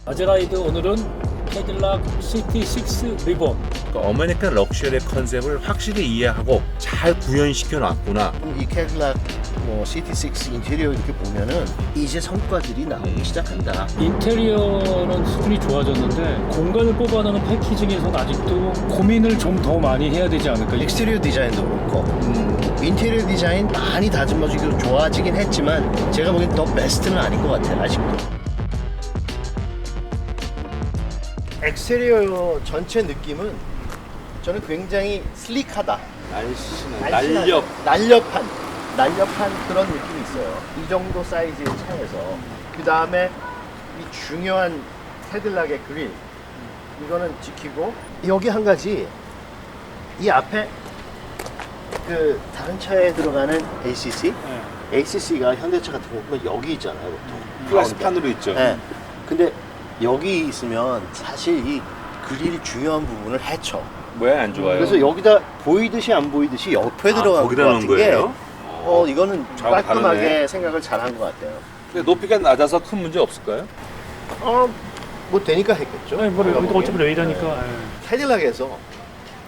마제라이드 오늘은 캐딜락 CT6 리본. 그러니까 어메리칸 럭셔리의 컨셉을 확실히 이해하고 잘 구현시켜 놨구나. 이 캐딜락 CT6 인테리어 이렇게 보면은 이제 성과들이 나오기 시작한다. 인테리어는 수준이 좋아졌는데 공간을 뽑아내는 패키징에서는 아직도 고민을 좀 더 많이 해야 되지 않을까. 엑스테리어 디자인도 그렇고 인테리어 디자인 많이 다듬어지고 좋아지긴 했지만 제가 보기엔 더 베스트는 아닌 것 같아요. 아직도. 엑스테리어 전체 느낌은 저는 굉장히 슬릭하다. 날렵한 그런 느낌이 있어요. 이 정도 사이즈의 차에서. 그 다음에 이 중요한 캐딜락의 그릴 이거는 지키고, 여기 한 가지, 이 앞에 그 다른 차에 들어가는 ACC, ACC가 현대차 같은 거 보면 여기 있잖아요, 보통. 플라스판으로 있죠. 네. 근데 여기 있으면 사실 이 그릴 중요한 부분을 해쳐. 왜 안 좋아요? 그래서 여기다 보이듯이 안 보이듯이 옆에 들어간 것 거기다 놓은 같은 게 거예요? 이거는 저하고 깔끔하게 다르네. 생각을 잘한 것 같아요. 근데 높이가 낮아서 큰 문제 없을까요? 뭐 되니까 했겠죠. 아니, 뭐 제가 어차피 보기엔. 레이더니까. 네. 캐딜락에서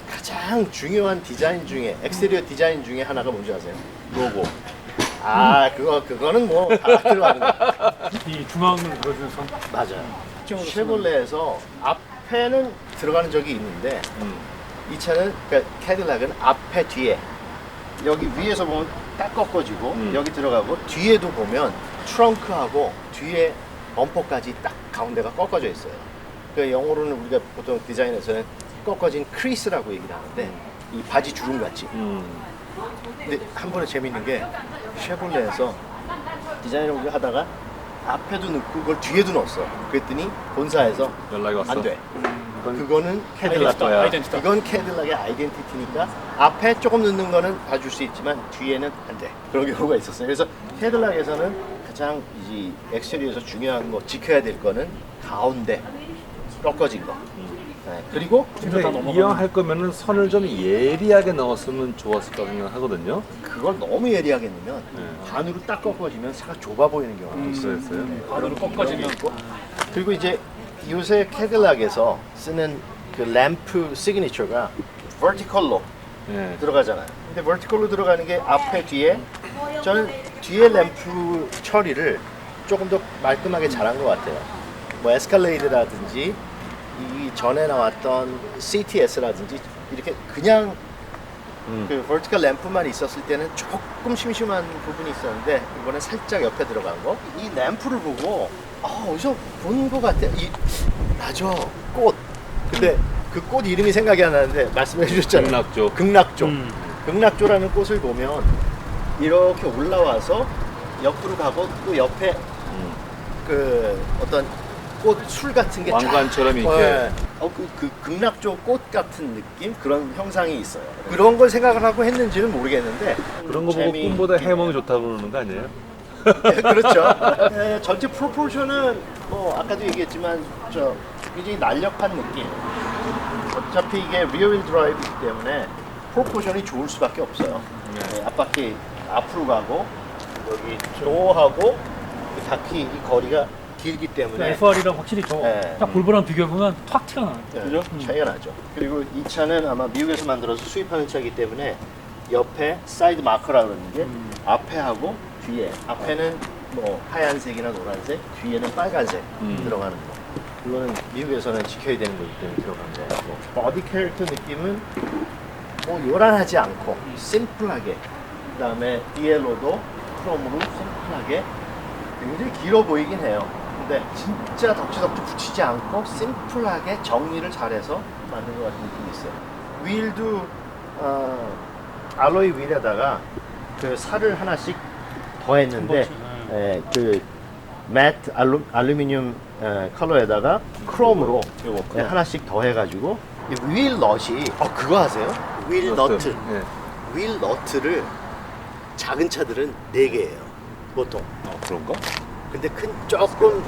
가장 중요한 디자인 중에, 엑스테리어 디자인 중에 하나가 뭔지 아세요? 로고. 그거는 뭐 다 들어가는 거. 이 중앙을 그려주면서. 맞아요. 쉐볼레에서 앞에는 들어가는 적이 있는데 이 차는, 그러니까 캐딜락은 앞에 뒤에, 여기 위에서 보면 딱 꺾어지고 여기 들어가고, 뒤에도 보면 트렁크하고 뒤에 범퍼까지 딱 가운데가 꺾어져 있어요. 그 영어로는 우리가 보통 디자인에서는 꺾어진 크리스라고 얘기를 하는데 이 바지 주름 같이. 근데 한 번에 재밌는 게 쉐볼레에서 디자인을 우리가 하다가 앞에도 넣고 그걸 뒤에도 넣었어. 그랬더니 본사에서 연락이 왔어? 안 돼. 그거는 캐딜락 거야. 아이덴티티. 이건 캐딜락의 아이덴티티니까 앞에 조금 넣는 거는 봐줄 수 있지만 뒤에는 안 돼. 그런 경우가 있었어요. 그래서 캐딜락에서는 가장 이 엑스테리어에서 중요한 거, 지켜야 될 거는 가운데 꺾어진 거. 네. 그리고 근데 이왕 거면은 선을 좀 예리하게 넣었으면 좋았을 까 생각하거든요. 그걸 너무 예리하게 넣으면 네. 반으로 딱 꺾어지면 차가 좁아 보이는 경우가 있어요. 그랬어요? 바로 꺾어지면. 그리고 이제 요새 캐딜락에서 쓰는 그 램프 시그니처가 vertical로 네. 들어가잖아요. 근데 vertical로 들어가는 게 앞에 뒤에, 저는 뒤에 램프 처리를 조금 더 말끔하게 잘한 것 같아요. 뭐 에스컬레이드라든지 이 전에 나왔던 CTS라든지 이렇게 그냥 그 vertical 램프만 있었을 때는 조금 심심한 부분이 있었는데 이번엔 살짝 옆에 들어간 거. 이 램프를 보고 어디서 본 것 같아. 맞아, 꽃. 근데 그 꽃 이름이 생각이 안 나는데 말씀해 주셨잖아요. 극락조. 극락조. 극락조라는 꽃을 보면 이렇게 올라와서 옆으로 가고 또 옆에 그 어떤 꽃 술 같은 게 왕관처럼 이렇게. 네. 그 극락조 꽃 같은 느낌, 그런 형상이 있어요. 그런 걸 생각을 하고 했는지는 모르겠는데 그런 거 보고 꿈보다 해몽이 좋다고 그러는 거 아니에요? 그렇죠. 네, 전체 프로포션은 뭐 아까도 얘기했지만 굉장히 날렵한 느낌. 어차피 이게 리어휠 드라이브이기 때문에 프로포션이 좋을 수밖에 없어요. 네, 앞바퀴 앞으로 가고 여기 조하고 그 바퀴 이 거리가 길기 때문에 FR이랑 확실히 네. 딱 볼보랑 비교해보면 탁 티가 나. 그죠? 차이가 나죠. 그리고 이 차는 아마 미국에서 만들어서 수입하는 차이기 때문에 옆에 사이드 마커라고 그러는 게 앞에 하고 뒤에, 앞에는 뭐 하얀색이나 노란색, 뒤에는 빨간색 들어가는 거. 그거는 미국에서는 지켜야 되는 거기 때문에 들어간 거고, 버디 캐릭터 느낌은 뭐 요란하지 않고 심플하게, 그 다음에 디엘로도 크롬으로 심플하게, 굉장히 길어 보이긴 해요. 근데 진짜 덕지덕지 붙이지 않고 심플하게 정리를 잘해서 만든 것 같은 느낌이 있어요. 휠도 알로이 휠에다가 그 살을 하나씩 더했는데, 그 매트 알루미늄 컬러에다가 크롬으로 하나씩 더해가지고 휠 넛이 그거 아세요? 휠 너트. 네. 휠 너트를 작은 차들은 4개예요 보통. 그런가? 근데 조금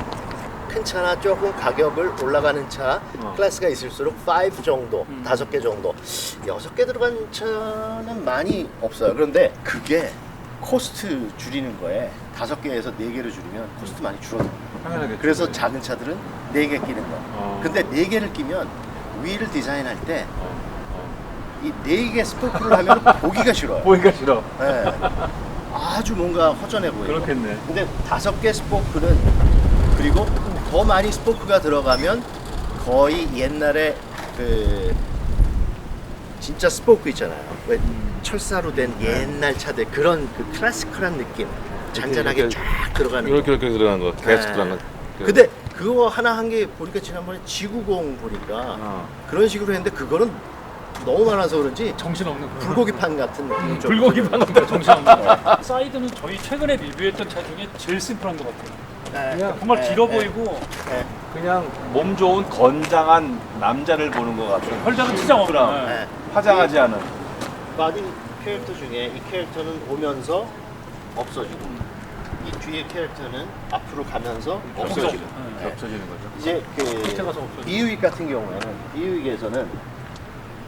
큰 차나 조금 가격을 올라가는 차 클래스가 있을수록 5 정도, 5개 정도, 6개 들어간 차는 많이 없어요. 그런데 그게 코스트 줄이는 거에 5개에서 4개를 줄이면 코스트 많이 줄어들어요. 당연하겠죠. 그래서 작은 차들은 4개 끼는 거. 근데 4개를 끼면 휠을 디자인할 때 이 4개 스포크를 하면 보기가 싫어요. 보기가 싫어. 네. 아주 뭔가 허전해 보여요. 그렇겠네. 근데 5개 스포크는 그리고 더 많이 스포크가 들어가면 거의 옛날에 그 진짜 스포크 있잖아요. 왜 철사로 된 옛날 차들 그런 그 클래시컬한 느낌 잔잔하게 이렇게, 쫙 들어가는 이렇게 들어간 거. 계속 네. 들어간 거. 근데 그거 하나 한 개 보니까 지난번에 지구공 보니까 그런 식으로 했는데 그거는 너무 많아서 그런지 정신없는 거. 불고기판 같은 느낌이 좀 불고기판 같은 정신없는 거. 사이드는 저희 최근에 리뷰했던 차 중에 제일 심플한 것 같아요. 네. 정말 네, 길어 네. 보이고 네. 그냥 몸 좋은 건장한 남자를 보는 것 같은. 혈자는 치장 없고. 네. 화장하지 않은. 바디 캐릭터 중에 이 캐릭터는 오면서 없어지고 이 뒤에 캐릭터는 앞으로 가면서 없어지고 네. 없어지는 거죠. 이제 밑에 그 가서 없어지고. 비유익 같은 경우에는 비유익에서는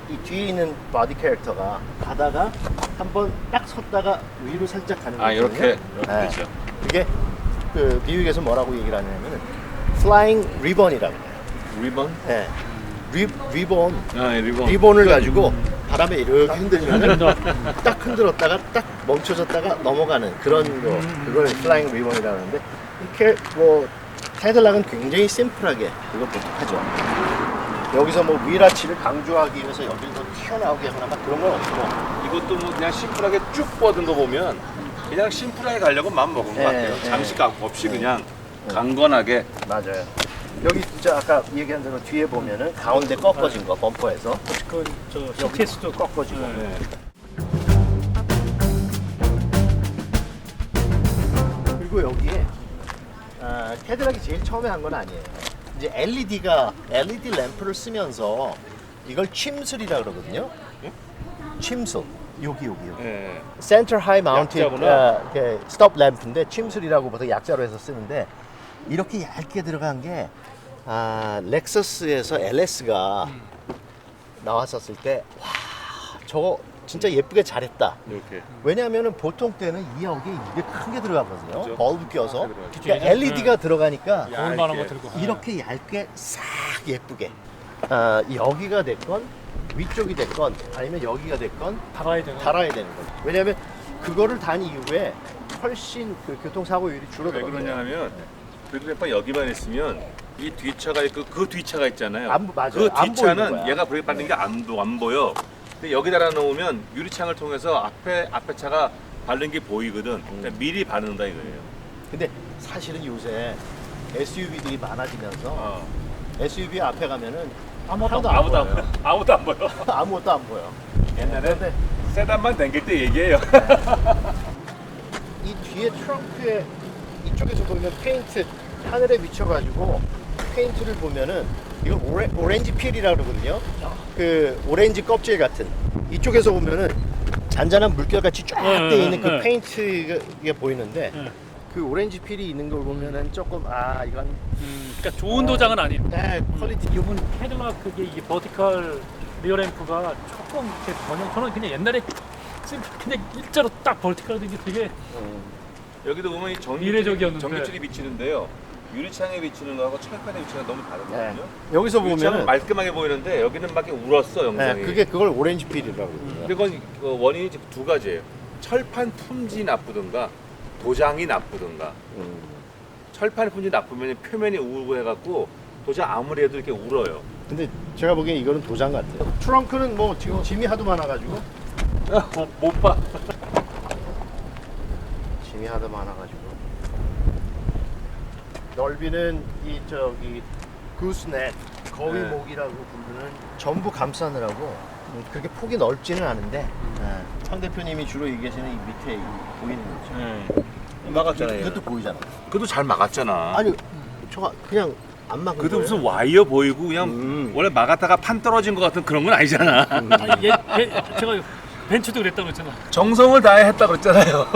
이 뒤에 있는 바디 캐릭터가 가다가 한번 딱 섰다가 위로 살짝 가는 거거든요. 이렇게 네. 되죠. 그게 그 비유익에서 뭐라고 얘기를 하냐면은 flying ribbon이라고 해요. 리본? 네. 리본 리본. 리본을 가지고 바람에 이렇게 흔들면 딱 흔들었다가 딱 멈춰졌다가 넘어가는 그런 거 그걸 플라잉 리본이라고 하는데 이렇게 뭐 캐딜락은 굉장히 심플하게 그걸 보통 하죠. 여기서 뭐 위라치를 강조하기 위해서 여기를 더 튀어나오게 하거나 막 그런 건 없고 이것도 뭐 그냥 심플하게 쭉 뻗은 거 보면 그냥 심플하게 가려고 마음 먹은 것 같아요. 네. 장식 없이 그냥 강건하게. 맞아요. 여기 진짜 아까 얘기한 대로 뒤에 보면은 가운데 꺾어진 거 범퍼에서 그저 CTS도 꺾어지고 네. 그리고 여기에 캐딜락이 제일 처음에 한 건 아니에요. 이제 LED 램프를 쓰면서 이걸 침슬이라 그러거든요. 침슬. 여기. 네. 센터 하이 마운틴 약자구나. 스톱 램프인데 침슬이라고 보통 약자로 해서 쓰는데 이렇게 얇게 들어간 게 렉서스에서 LS가 나왔었을 때 와 저거 진짜 예쁘게 잘했다. 이렇게. 왜냐하면은 보통 때는 이 여기에 이게 큰 게 들어가거든요. 그죠? 벌브 껴서. 들어가죠. 그러니까 LED가 들어가니까 거울 만한 거 들고. 이렇게 얇게 싹 예쁘게. 여기가 됐건 위쪽이 됐건 아니면 여기가 됐건 달아야 되는. 달아야 되는 거죠. 왜냐하면 그거를 단 이후에 훨씬 그 교통사고율이 왜 줄어들어요. 그러냐 하면 브레이크 여기만 있으면 이 뒤차가 있고 그 뒤차가 있잖아요. 맞아요. 그 안 보이는 뒤차는 거야. 얘가 브레이크 밟는 게 안 보여. 근데 여기 달아 놓으면 유리창을 통해서 앞에 차가 밟는 게 보이거든. 그러니까 미리 바른다 이거예요. 근데 사실은 요새 SUV들이 많아지면서 SUV 앞에 가면은 아무것도 하나도 안 안 보여요. 아무도 안 보여. 아무것도 안 보여. 옛날에 근데 세단만 당길 때 얘기해요. 이 뒤에 트렁크에 이쪽에서 보면 페인트 하늘에 비춰가지고 페인트를 보면은 이거 오렌지 필이라고 그러거든요. 그 오렌지 껍질 같은 이쪽에서 보면은 잔잔한 물결같이 쫙 돼 있는 그 페인트가 보이는데 그 오렌지 필이 있는 걸 보면은 조금 이건 그러니까 좋은 도장은 아닌. 네 퀄리티 이분 캐딜락 그게 이게 버티컬 리어 램프가 조금 이렇게 번영. 저는 그냥 옛날에 그냥 일자로 딱 버티컬 되게 되게 여기도 보면 이 이례적이었는데. 전기줄이 비치는데요. 유리창에 비치는 거하고 철판에 비치는 거 너무 다르거든요. 네. 여기서 유리창은 보면은 말끔하게 보이는데 여기는 막 이렇게 울었어 영상이. 네, 그걸 오렌지 필이라고 그러거든요. 근데 그건 원인이 두 가지예요. 철판 품질이 나쁘든가 도장이 나쁘든가. 철판 품질이 나쁘면 표면이 우고 해갖고 도장 아무리 해도 이렇게 울어요. 근데 제가 보기엔 이거는 도장 같아요. 트렁크는 뭐 지금 짐이 하도 많아가지고 못 봐. 짐이 하도 많아가지고 넓이는 이 저기 구스넷 거위목이라고 부르는 전부 감싸느라고 그렇게 폭이 넓지는 않은데 상 대표님이 주로 얘기하시는 이 밑에 이 보이는 거 있죠. 막았잖아요. 이것도 보이잖아. 그도 잘 막았잖아. 아니 저거 그냥 안 막은 그도 거예요. 무슨 와이어 보이고 그냥 원래 막았다가 판 떨어진 것 같은 그런 건 아니잖아. 아니, 제가 벤츠도 그랬다고 그랬잖아. 정성을 다해 했다 그랬잖아요.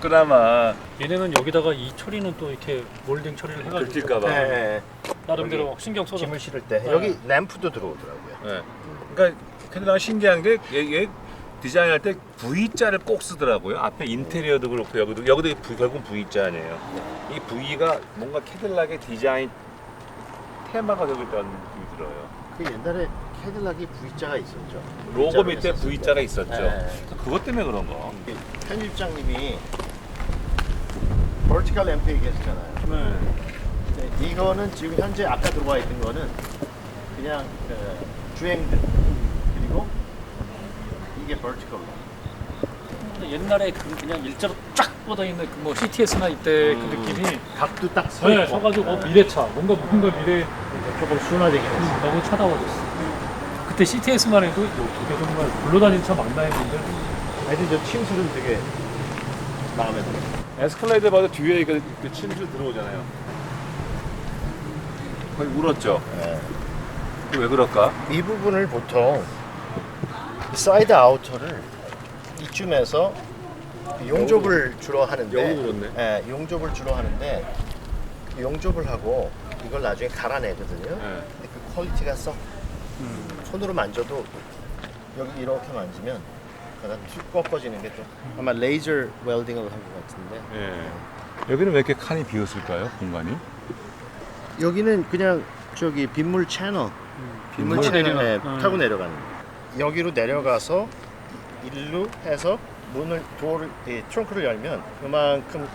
그나마. 얘네는 여기다가 이 처리는 또 이렇게 몰딩 처리를 해가지고 긁힐까봐. 네, 나름대로 신경 써서. 짐을 실을 때 네. 여기 램프도 들어오더라고요. 네. 그러니까 캐딜락은 신기한 게 얘 디자인할 때 V자를 꼭 쓰더라고요. 앞에 인테리어도 그렇고 여기도 결국 V자 아니에요. 이 V가 뭔가 캐딜락의 디자인 테마가 되고 있다는 느낌이 들어요. 그 옛날에 캐딜락이 V자가 있었죠. 로고 V자로 밑에 했었을 V자가 때. 있었죠. 네. 그것 때문에 그런 거. 편집장님이 vertical 램프 얘기했잖아요. 네, 이거는 지금 현재 아까 들어와 있는 거는 그냥 주행등 그리고 이게 vertical 램프. 옛날에 그냥 일자로 쫙 뻗어 있는 그 뭐 CTS나 이때 그 느낌이 각도 딱 서 네, 있고 서가지고 미래차 뭔가 미래 조금 순화되긴 했어. 너무 차다워졌어. 그때 CTS만 해도 이게 정말 굴러다니는 차 맞나 했는데 하여튼 저 침술은 되게 마음에 들어요. 에스컬레이터 봐도 뒤에 그 침실 들어오잖아요. 거의 울었죠. 네. 그게 왜 그럴까? 이 부분을 보통 이 사이드 아우터를 이쯤에서 용접을 주로 하는데 여기도 그렇네. 예, 용접을 주로 하는데 용접을 하고 이걸 나중에 갈아내거든요. 네. 근데 그 퀄리티가 썩 손으로 만져도 여기 이렇게 만지면 약간 툭 꺾어지는 게 좀 아마 레이저 웰딩을 한 것 같은데 예. 여기는 왜 이렇게 칸이 비었을까요? 공간이? 여기는 그냥 저기 빗물 채널 빗물 타고 채널 내려가- 타고 내려가는 거. 여기로 내려가서 일로 해서 문을 도어를 트렁크를 열면 그만큼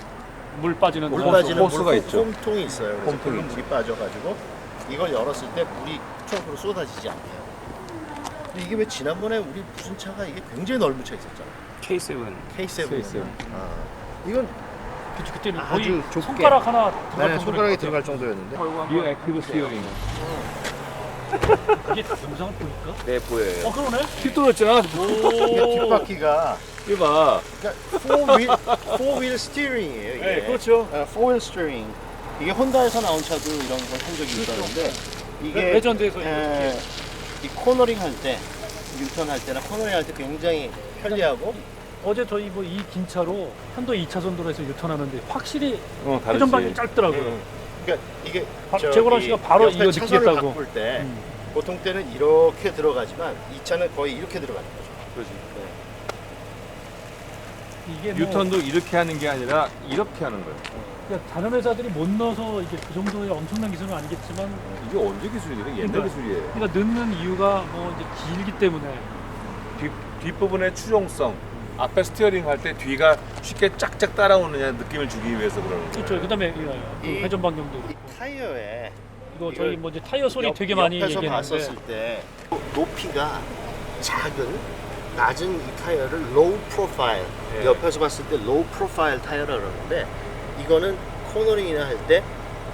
물 빠지는 물 호수. 빠지는 호수가 물 있죠. 홈통이 있어요. 그래서 홈통이 그 물이 빠져가지고 이걸 열었을 때 물이 트렁크로 쏟아지지 않게요. 근데 이게 왜 지난번에 우리 무슨 차가 이게 굉장히 넓은 차 있었잖아. K7. K7. K7. 아, 이건 그때는 아주 거의 좁게. 손가락 하나 들어갈 네, 정도로 손가락이 했거든요. 들어갈 정도였는데. 이 액티브 스티어링. 이게 다 영상을 보니까 네, 보여요. 그러네. 휘 뚫었잖아. 이게 뒷바퀴가 이거 봐. 그러니까 4휠 스티어링이에요. 이게. 네, 그렇죠. 4휠 스티어링. 이게 혼다에서 나온 차도 이런 걸 한 적이 있었는데 이게 레전드에서 이 코너링 할 때, 유턴 할 때나 코너링 할 때 굉장히 편리하고 어제 저희 뭐 이 긴 차로 편도 2차선 도로에서 유턴하는데 확실히 다르지. 회전방이 짧더라고요. 그러니까 이게 재고랑 씨가 바로 옆에 이거 차선을 느끼겠다고. 바꿀 때 보통 때는 이렇게 들어가지만 이 차는 거의 이렇게 들어가는 거죠. 그렇지. 이게 뭐 유턴도 이렇게 하는 게 아니라 이렇게 하는 거예요. 그러니까 다른 회사들이 못 넣어서 이게 그 정도의 엄청난 기술은 아니겠지만 이게 언제 기술이에요? 이게 옛날 그러니까. 기술이에요. 그러니까 넣는 이유가 뭐 이제 길기 때문에 뒷부분의 추종성, 앞에 스티어링 할 때 뒤가 쉽게 쫙쫙 따라오느냐 느낌을 주기 위해서 그러는 거예요. 그렇죠. 그다음에 그 이- 회전 반경도 이 그렇고. 타이어에 이거 저희 뭐 이제 타이어 소리 되게 많이 옆에서 얘기했는데 봤었을 때 높이가 작은 낮은 이 타이어를 로우 프로파일 예. 옆에서 봤을 때 로우 프로파일 타이어라 그러는데 이거는 코너링이나 할 때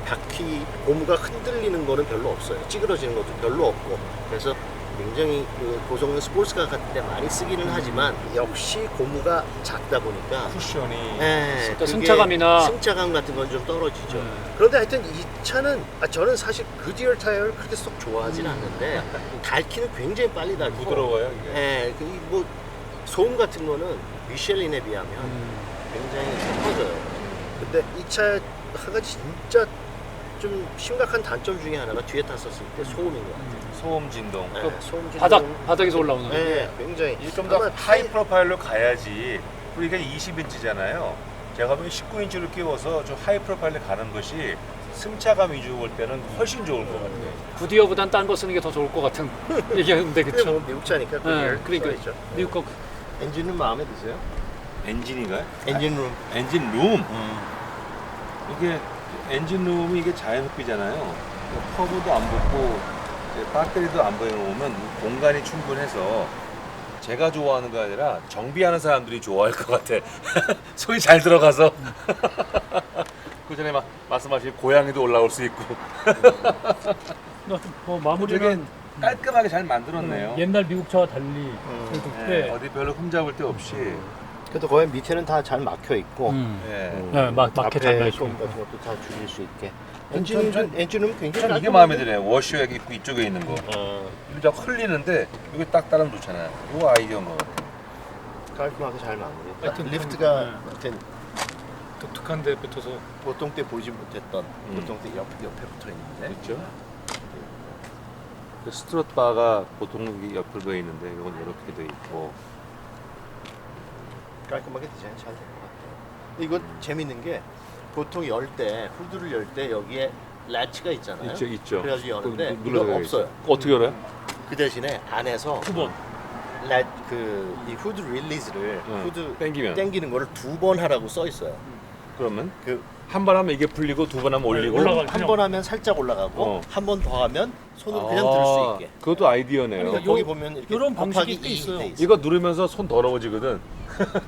바퀴 고무가 흔들리는 거는 별로 없어요. 찌그러지는 것도 별로 없고 그래서 굉장히 그 고성능 스포츠카 같은 데 많이 쓰기는 하지만 역시 고무가 작다 보니까 쿠션이 예, 또 그게 승차감이나 승차감 같은 건 좀 떨어지죠. 그런데 하여튼 이 차는 저는 사실 그디얼 타이어를 그렇게 쏙 좋아하진 않는데 닳기는 굉장히 빨리 닳고 부드러워요 이게. 예, 뭐 소음 같은 거는 미쉐린에 비하면 굉장히 커져요. 근데 이 차 한 가지 진짜 좀 심각한 단점 중에 하나가 뒤에 탔었을 때 소음인 것 같아요. 소음 진동. 예, 소음 진동. 바닥에서 올라오는 거. 예, 굉장히 좀 더 아마 하이 프로파일로 가야지. 그리고 이게 20인치잖아요. 제가 보면 19인치를 끼워서 좀 하이 프로파일로 가는 것이 승차감 위주로 볼 때는 훨씬 좋을 것 같아요. 구디어보단 딴 거 쓰는 게 더 좋을 것 같은 얘기였는데 근데 뭐 그쵸? 미국 차니까 네, 그게 그러니까 써있죠. 미국 거 엔진은 마음에 드세요? 엔진인가요? 엔진룸. 엔진 룸. 이게 엔진 룸이 이게 자연흡기잖아요. 커브도 안 붙고 배터리도 안 보여놓으면 공간이 충분해서 제가 좋아하는 거 아니라 정비하는 사람들이 좋아할 것 같아. 소리 잘 들어가서. 그 전에 말씀하신 고양이도 올라올 수 있고. 뭐 되게 마무리는 깔끔하게 잘 만들었네요. 옛날 미국 차와 달리 그래도 네, 꽤 어디 별로 흠잡을 데 없이. 그래도 거의 밑에는 다 잘 막혀 있고 네. 네, 막혀 잘 앞에 막혀 소음 있고. 같은 것도 다 줄일 수 있게. 전- 엔진은 굉장히 전 이게 깔끔한데? 마음에 드네요. 워셔 여기 있고 이쪽에 있는 거. 어, 이거 딱 흘리는데 이게 딱 따르면 좋잖아요. 이거 아이디어인 것 같아요. 깔끔하게 잘 마무리했다. 하여튼 리프트가 네. 하여튼 독특한데 붙어서 보통 때 보지 못했던 보통 때 옆에 붙어 있는데 있죠. 그 스트롯 바가 보통 여기 옆에 돼 있는데 이건 이렇게 돼 있고 깔끔하게 디자인 잘 된 것 같아요. 근데 이거 재밌는 게 보통 열 때 후드를 열 때 여기에 latch가 있잖아요. 있죠. 그래가지고 여는데 그 이거 눌러서 없어요. 어떻게 열어요? 그 대신에 안에서 9번. 이 후드 릴리즈를 후드 땡기면. 땡기는 거를 2번 하라고 써 있어요. 그러면 그 한 번 하면 이게 풀리고 두 번 하면 올리고. 올라가. 한 번 하면 살짝 올라가고 한 번 더 하면 손으로 그냥 들 수 있게. 그것도 아이디어네요. 그러니까 요- 거기 보면 이렇게 요런 방식이 곱하기 꽤 2 있어요. 돼 있어요. 이거 누르면서 손 더러워지거든.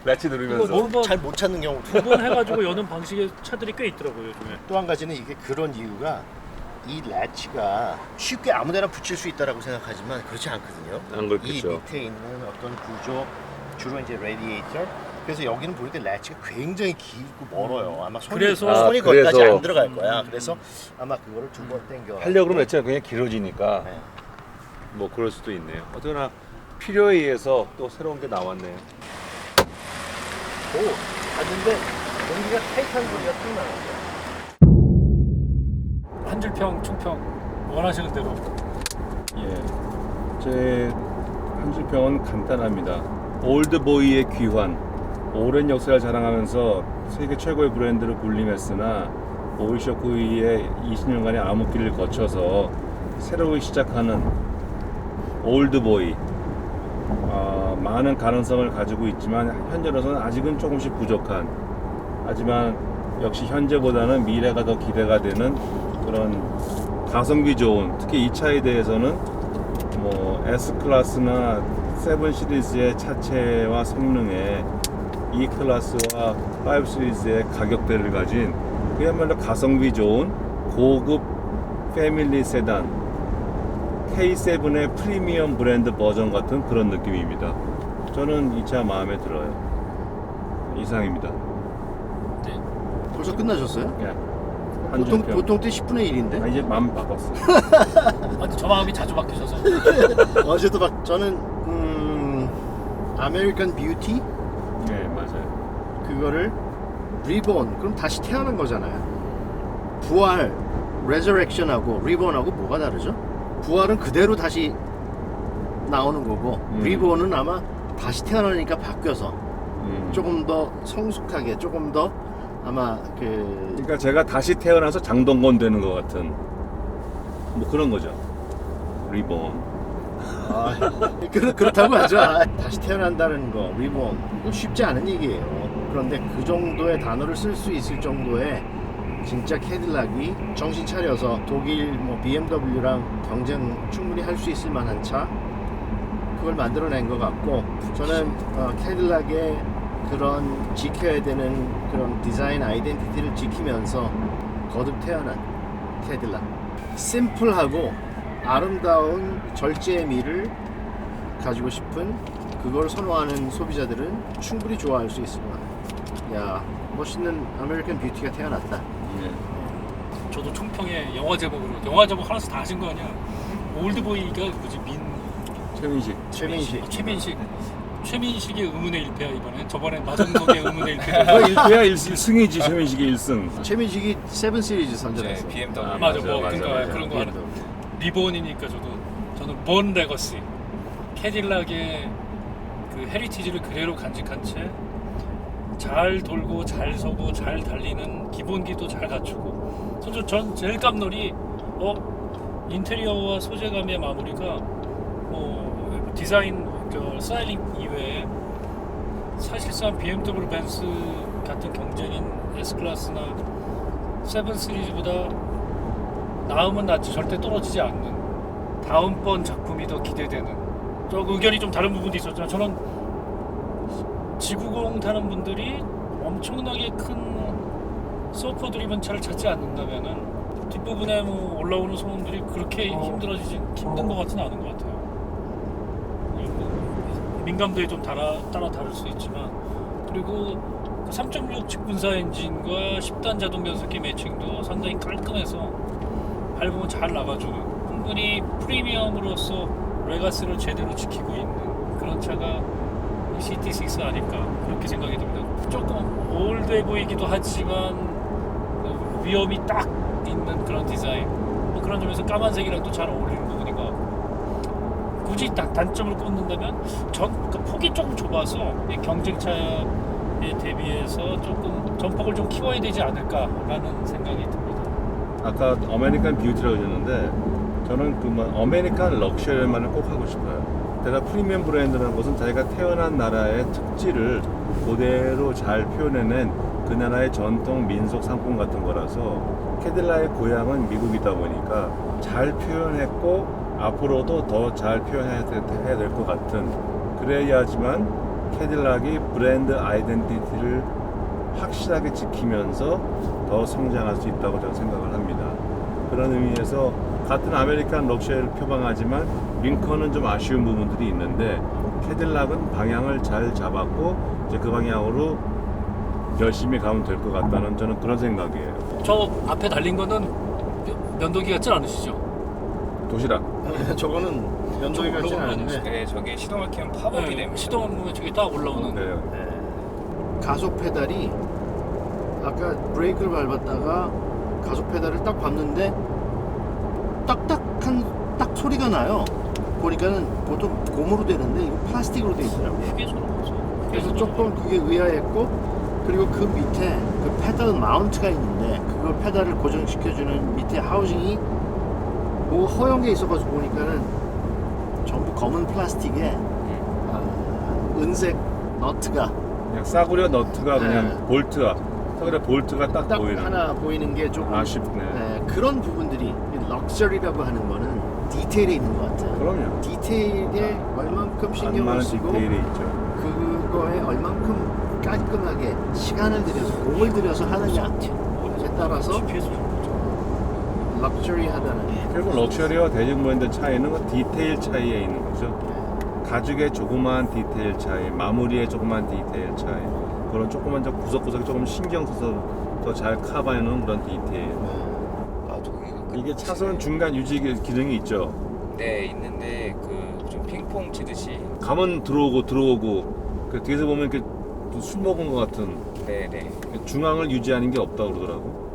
렛치 누르면서. 이거 잘 못 찾는 경우도. 2번 해가지고 여는 방식의 차들이 꽤 있더라고요 요즘에. 또 한 가지는 이게 그런 이유가 이 latch가 쉽게 아무데나 붙일 수 있다라고 생각하지만 그렇지 않거든요. 안 그렇겠죠. 이 밑에 있는 어떤 구조, 주로 이제 레디에이터. 그래서 여기는 보니까 latch가 굉장히 길고 멀어요. 아마 손이, 그래서- 손이 아, 거기까지 그래서- 안 들어갈 거야. 그래서 아마 그거를 2번 당겨. 하려고 그러면 렛치가 그냥 길어지니까 네. 뭐 그럴 수도 있네요. 어쨌거나 필요에 의해서 또 새로운 게 나왔네요. 오, 봤는데 공기가 타이트한 소리가 쭉 나왔어요. 한 줄 평, 총평 원하시는 대로. 예, 제 한줄평은 간단합니다. 올드보이의 귀환. 오랜 역사를 자랑하면서 세계 최고의 브랜드로 군림했으나 오일쇼크의 20년간의 암흑기를 거쳐서 새로 시작하는 올드보이. 많은 가능성을 가지고 있지만 현재로서는 아직은 조금씩 부족한, 하지만 역시 현재보다는 미래가 더 기대가 되는 그런 가성비 좋은, 특히 이 차에 대해서는 뭐 S클래스나 7 시리즈의 차체와 성능에 E 클래스와 5 시리즈의 가격대를 가진 그야말로 가성비 좋은 고급 패밀리 세단 K7의 프리미엄 브랜드 버전 같은 그런 느낌입니다. 저는 이 차 마음에 들어요. 이상입니다. 벌써 끝나셨어요? 예. 한줄평. 보통 때 10분의 1인데? 아, 이제 마음 바꿨어요. 근데 저 마음이 자주 바뀌셔서. 어제도 저는 아메리칸 뷰티 네, 맞아요. 그거를 리본 그럼 다시 태어난 거잖아요. 부활 레저렉션하고 리본하고 뭐가 다르죠? 부활은 그대로 다시 나오는 거고 리본은 아마 다시 태어나니까 바뀌어서 조금 더 성숙하게 조금 더 아마 그 그러니까 제가 다시 태어나서 장동건 되는 것 같은 뭐 그런 거죠. 리본. 그렇다고 하죠. 다시 태어난다는 거 리본 이거 쉽지 않은 얘기예요. 그런데 그 정도의 단어를 쓸 수 있을 정도의 진짜 캐딜락이 정신 차려서 독일 뭐 BMW랑 경쟁 충분히 할 수 있을 만한 차 그걸 만들어낸 것 같고 저는 캐딜락의 그런 지켜야 되는 그런 디자인 아이덴티티를 지키면서 거듭 태어난 캐딜락 심플하고 아름다운 절제의 미를 가지고 싶은 그걸 선호하는 소비자들은 충분히 좋아할 수 있을 것 같아요. 야 멋있는 아메리칸 뷰티가 태어났다. 저도 총평에 영화 제목으로 영화 제목 하나씩 다 하신 거 아니야? 올드보이가 뭐지 최민식. 최민식의 의문의 1패야 이번에. 저번에 마동석의 의문의 1패. 1패야 1승이지. 최민식이 1승. 최민식이 7 시리즈 선전했어. BMW. 아, 맞아, 뭐 맞아, 그러니까 맞아. 그런 거 하는. 리본이니까 저는 본 레거시. 캐딜락의 그 헤리티지를 그대로 간직한 채 잘 돌고 잘 서고 잘 달리는 기본기도 잘 갖추고. 전 제일 깜놀이 인테리어와 소재감의 마무리가 디자인 스타일링 이외에 사실상 BMW 벤츠 같은 경쟁인 S클래스나 7 시리즈보다 나음은 낮지 절대 떨어지지 않는 다음번 작품이 더 기대되는. 저 의견이 좀 다른 부분도 있었지만 저는 지구공 타는 분들이 엄청나게 큰 소프 드리븐 차를 찾지 않는다면은 뒷부분에 올라오는 소음들이 그렇게 힘든 것 같지는 않은 것 같아요. 민감도에 좀 따라 다를 수 있지만 그리고 3.6 직분사 엔진과 10단 자동 변속기 매칭도 상당히 깔끔해서 밟으면 잘 나가주는 충분히 프리미엄으로서 레가스를 제대로 지키고 있는 그런 차가 CT6 아닐까 그렇게 생각이 듭니다. 조금 올드해 보이기도 하지만 위험이 딱 있는 그런 디자인 그런 점에서 까만색이랑 또 잘 어울리는 부분인 것 같고 굳이 단점을 꼽는다면 그 폭이 조금 좁아서 이 경쟁차에 대비해서 조금 전폭을 좀 키워야 되지 않을까라는 생각이 듭니다. 아까 아메리칸 뷰티라고 하셨는데 저는 그만 아메리칸 럭셔리만을 꼭 하고 싶어요. 제가 프리미엄 브랜드라는 것은 자기가 태어난 나라의 특질을 그대로 잘 표현해낸 그 나라의 전통 민속 상품 같은 거라서 캐딜락의 고향은 미국이다 보니까 잘 표현했고 앞으로도 더 잘 표현해야 될 것 같은, 그래야지만 캐딜락이 브랜드 아이덴티티를 확실하게 지키면서 더 성장할 수 있다고 저는 생각을 합니다. 그런 의미에서 같은 아메리칸 럭셔리를 표방하지만 링컨은 좀 아쉬운 부분들이 있는데 캐딜락은 방향을 잘 잡았고 이제 그 방향으로 열심히 가면 될 것 같다는 저는 그런 생각이에요. 저 앞에 달린 거는 면도기 같진 않으시죠? 도시락. 저거는 면도기 같진 올라오는 않은데 네, 저게 시동을 키면 팝업이 됩니다. 시동은 저기 딱 올라오는. 네. 가속 페달이 아까 브레이크를 밟았다가 가속 페달을 딱 밟는데 딱딱한 딱 소리가 나요. 보니까는 보통 고무로 되는데 이거 플라스틱으로 돼 있더라고요. 휴게소로 가서. 그래서 조금 그게 의아했고, 그리고 그 밑에 그 페달 마운트가 있는데 그걸 페달을 고정시켜주는 밑에 하우징이 뭐 허연 게 있어가지고 보니까는 전부 검은 플라스틱에 은색 너트가 그냥 싸구려 너트가 그냥 네. 볼트가 싸구려 볼트가 딱 딱 보이는. 하나 보이는 게 조금 아쉽네. 네, 그런 부분들이 럭셔리라고 하는 거는 디테일에 있는 것 같아요. 그럼요. 디테일에 얼만큼 안 신경을 많은 쓰고 디테일이 있죠. 그거에 얼만큼 깔끔하게 시간을 들여서 공을 들여서 하느냐에 따라서 GPS 좀 보죠. 럭셔리하다는 결국 럭셔리와 대중 브랜드 차이는 그 디테일 차이에 있는 거죠. 가죽의 조그마한 디테일 차이, 마무리의 조그마한 디테일 차이, 그런 조그만 저 구석구석에 조금 신경 써서 더 잘 커버해놓은 그런 디테일. 아, 저기가 이게 차선 중간 유지 기능이 있죠. 네, 있는데 그 좀 핑퐁 치듯이. 가면 들어오고 그 뒤에서 보면 이렇게 술 먹은 것 같은 네, 네. 중앙을 유지하는 게 없다고 그러더라고.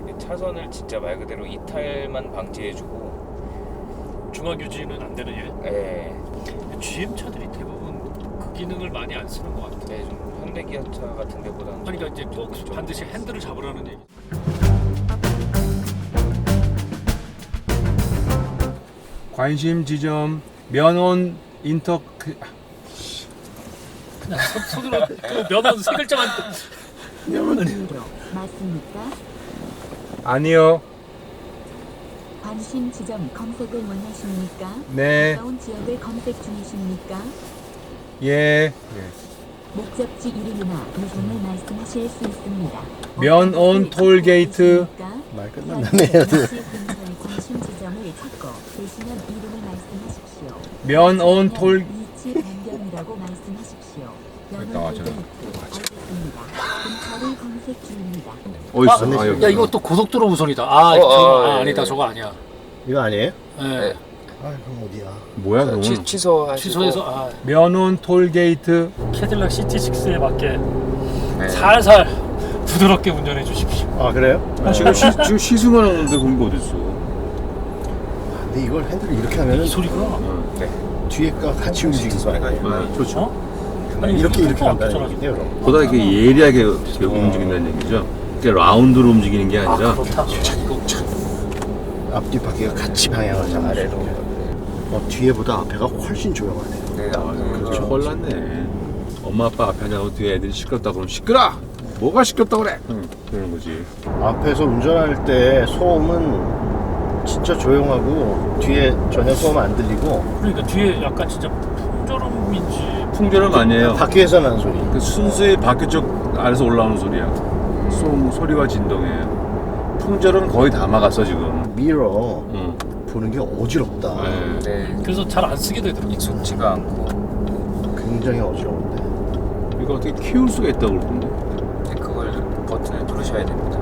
이게 차선을 진짜 말 그대로 이탈만 방지해주고. 중앙 유지는 안 되는 예. 네, GM 차들이 대부분 그 기능을 많이 안 쓰는 것 같아요. 네, 좀 현대 기아차 같은 데보다는. 그러니까 이제 꼭 반드시 핸들을 잡으라는 얘기. 관심 지점 면온 인터 그냥 손으로 그 면허 세 글자만. 맞습니까? 아니요. 관심 지점 검색을 원하십니까? 네. 가까운 지역을 검색 중이십니까? 예. 목적지 이름이나 도성을 말씀하실 수 있습니다. 면온 어떤 톨게이트. 곳을 말 찾고 계십니까? 근처의 관심 지점을 찾고 계시면 이름을 말씀하십시오. 면온 톨 위치 변경이라고 말씀하십시오. 나와줘요. 알겠습니다. 근처를 검색 중입니다. 어딨어? 아, 여기. 야 이거 또 고속도로 우선이다. 아, 아니다 저거 아니야. 이거 아니에요? 예. 아 그럼 어디야? 뭐야 그럼? 취소하시고. 취소해서 면온 톨게이트. 캐딜락 CT6에 맞게 네. 살살 부드럽게 운전해 주십시오. 아 그래요? 지금 지금 시승하는데 그런 게 어딨어? 근데 이걸 핸들을 이렇게 하면은 이 소리가 뒤에가 같이 움직여서 좋죠. 아니, 이렇게 안 간다는 좋잖아. 얘기예요. 그럼. 보다 이렇게 예리하게 움직인다는 얘기죠. 이렇게 라운드로 움직이는 게 아니라 그렇다. 앞뒤 바퀴가 같이 방향을 잡아요. 아래로. 뒤에보다 앞에가 훨씬 조용하네요. 네, 그렇죠. 홀랐네. 엄마 아빠 앞에 앉아서 뒤에 애들이 시끄럽다 그러면 시끄러! 뭐가 시끄럽다고 그래? 그러는 거지. 앞에서 운전할 때 소음은 진짜 조용하고 뒤에 전혀 소음 안 들리고 그러니까 뒤에 약간 진짜 풍절음인지 풍절음 아니에요. 바퀴에서 나는 소리. 그 순수히 바퀴 쪽 아래서 올라오는 소리야. 소리와 진동이에요. 풍절은 거의 다 막았어 지금. 미러 응. 보는 게 어지럽다. 네. 네. 그래서 잘 안 쓰게 되더라고요. 익숙지가 않고. 굉장히 어지러운데. 이거 어떻게 키울 수가 있다고 그러던데. 이제 그걸 버튼을 누르셔야 됩니다.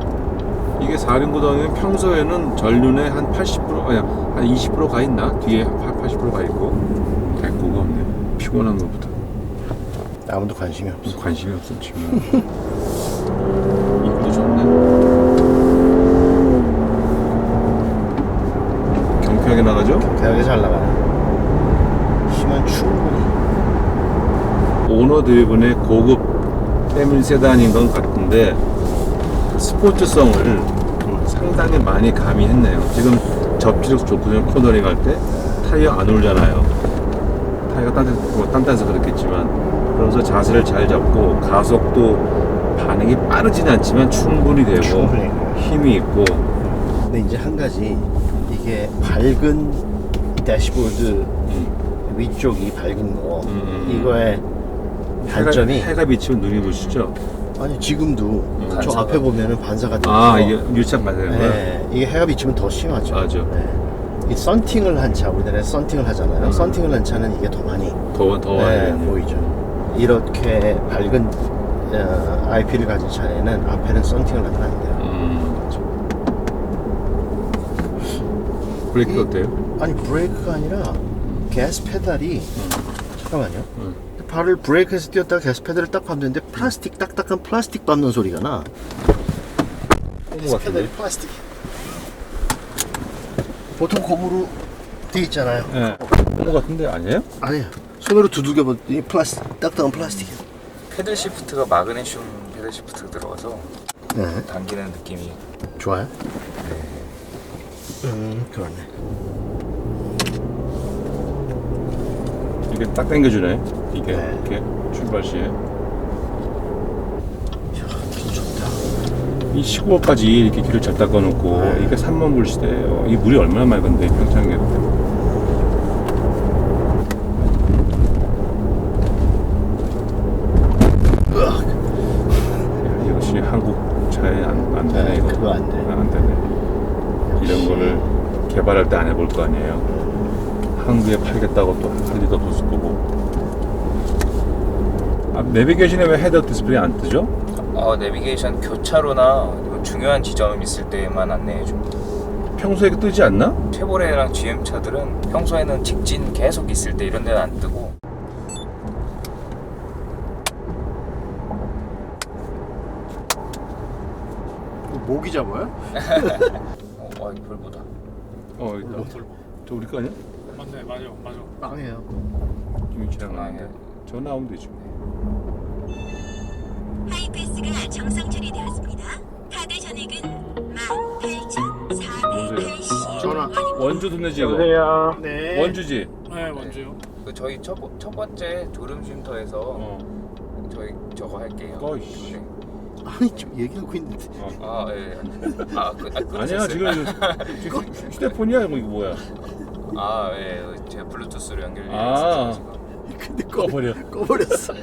이게 사륜구동이면 평소에는 전륜에 한 80% 아니야 한 20%가 있나? 뒤에 한 80%가 있고 대꾸가 없네. 피곤한 것보다 아무도 관심이 없어. 관심이 없어 지금. 이것도 좋네. 경쾌하게 나가죠? 대학에 잘 나가는. 드리븐의 고급 패밀리 세단인 건 같은데 스포츠성을 상당히 많이 가미했네요. 지금 접지력 좋거든요. 코너링 할 때 타이어 안 울잖아요. 타이어가 단단해서 그렇겠지만, 그러면서 자세를 잘 잡고 가속도 반응이 빠르진 않지만 충분히 되고 충분히. 힘이 있고. 근데 이제 한 가지, 이게 밝은 대시보드 위쪽이 밝은 거, 이거의 단점이 해가 비치면 눈이 부시죠. 아니 지금도 저 반사가. 앞에 보면은 반사가 돼서 아, 이게 밀착 맞는 거야? 네, 이게 해가 비치면 더 심하죠. 맞아. 네. 이 썬팅을 한 차, 우리나라에 썬팅을 하잖아요. 썬팅을 한 차는 이게 더 많이 더 네, 보이죠. 이렇게 밝은 IP를 가진 차에는 앞에는 썬팅을 하면 안 돼요. 브레이크 어때요? 아니 브레이크가 아니라 가스 페달이 잠깐만요. 발을 브레이크에서 띄었다가 가스 페달을 딱 밟는데 플라스틱 딱딱한 플라스틱 밟는 소리가 나. 가스 페달이 플라스틱. 보통 고무로 돼 있잖아요. 네. 그런 거 같은데 아니에요? 아니에요. 손으로 두들겨 보더니 플라스틱 딱딱한 플라스틱이야. 패들 시프트가 마그네슘 패들 시프트가 들어가서 네. 당기는 느낌이. 좋아요? 그렇네. 이게 딱 당겨주네. 이게 네. 이렇게 출발 시에. 좋다. 이 15호까지 이렇게 길을 잘 닦아놓고 네. 이게 3만 불 시대예요. 이 물이 얼마나 맑은데 평창에. 역시 한국 차에 안 되네 네, 이거. 그거 안 돼. 안 되네. 이런 거를 개발할 때 안 해볼 거 아니에요. 한국에 팔겠다고 또 할 리도 없을 거고. 아, 내비게이션에 왜 헤드업 디스플레이 안 뜨죠? 내비게이션 교차로나 중요한 지점 있을 때만 안내해줘. 평소에 뜨지 않나? 체보레랑 GM 차들은 평소에는 직진 계속 있을 때 이런 데는 안 뜨고. 모기 잡아요? 이거 별보다. 있다. 저 우리 거 아니야? 맞네, 맞아. 빵이에요. 김유치랑 전화해. 나는데 전화 오면 되지. 하이패스가 정상 처리되었습니다. 카드 전액은 18,480원. 전화. 원주도 내지 이거. 네. 원주지. 네, 먼저요. 저희 첫 번째 졸음쉼터에서 저희 저거 할게요. 어이씨. 네. 아니 좀 얘기하고 있는데. 예. 아니야 지금 휴대폰이야 이거 뭐야? 예. 제가 블루투스로 연결돼 아. 있어서. 근데 꺼버려. 꺼버렸어.